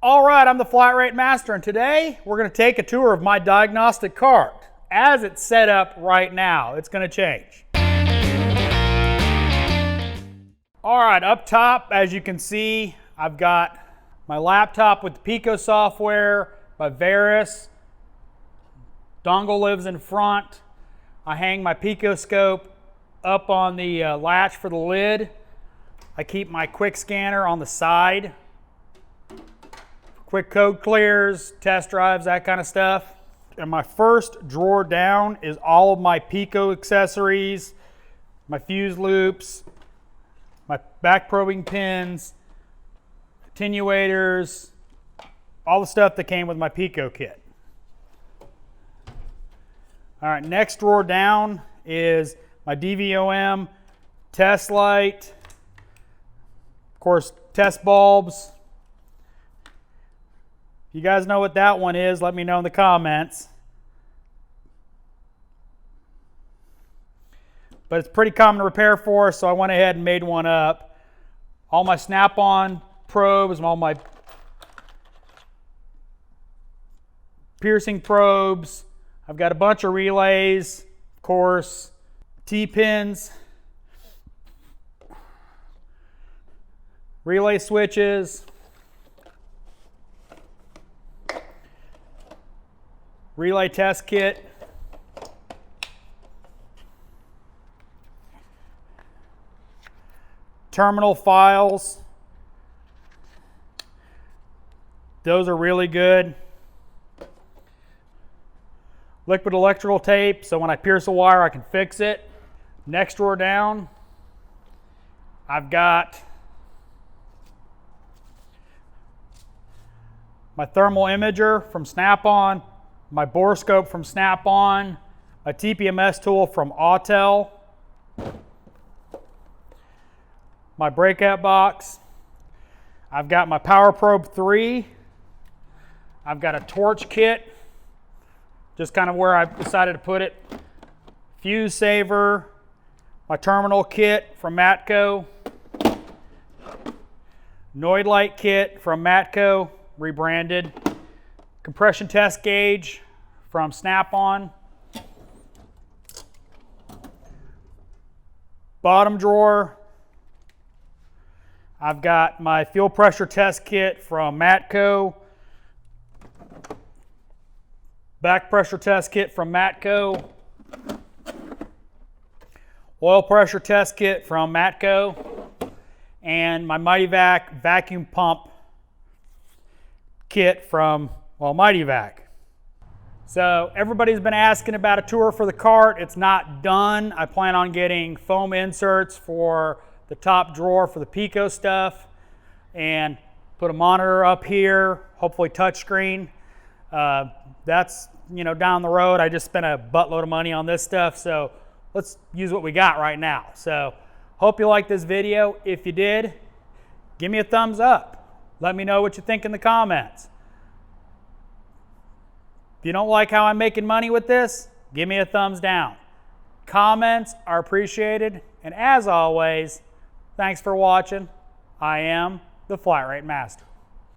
All right, I'm the Flat Rate Master, and today we're going to take a tour of my diagnostic cart. As it's set up right now, it's going to change. All right, up top, as you can see, I've got my laptop with the Pico software, my Varus. Dongle lives in front. I hang my Pico scope up on the latch for the lid. I keep my quick scanner on the side. Quick code clears, test drives, that kind of stuff. And my first drawer down is all of my Pico accessories, my fuse loops, my back probing pins, attenuators, all the stuff that came with my Pico kit. All right, next drawer down is my DVOM test light, of course, test bulbs. If you guys know what that one is, let me know in the comments. But it's pretty common to repair for us, so I went ahead and made one up. All my snap-on probes, all my piercing probes. I've got a bunch of relays, of course, T-pins, relay switches, relay test kit, terminal files. Those are really good. Liquid electrical tape, so when I pierce a wire, I can fix it. Next drawer down, I've got my thermal imager from Snap-on, my borescope from Snap-on, a TPMS tool from Automotive, my breakout box. I've got my Power Probe 3. I've got a torch kit, just kind of where I decided to put it. Fuse saver, my terminal kit from Matco, Noid light kit from Matco, rebranded, compression test gauge from Snap-on, bottom drawer, I've got my fuel pressure test kit from Matco, back pressure test kit from Matco, oil pressure test kit from Matco, and my MightyVac vacuum pump kit from, well, MightyVac. So everybody's been asking about a tour for the cart. It's not done. I plan on getting foam inserts for the top drawer for the Pico stuff and put a monitor up here, hopefully touchscreen. That's, down the road. I just spent a buttload of money on this stuff, so let's use what we got right now. So hope you liked this video. If you did, give me a thumbs up. Let me know what you think in the comments. If you don't like how I'm making money with this, give me a thumbs down. Comments are appreciated, and as always, thanks for watching. I am the Flat Rate Master.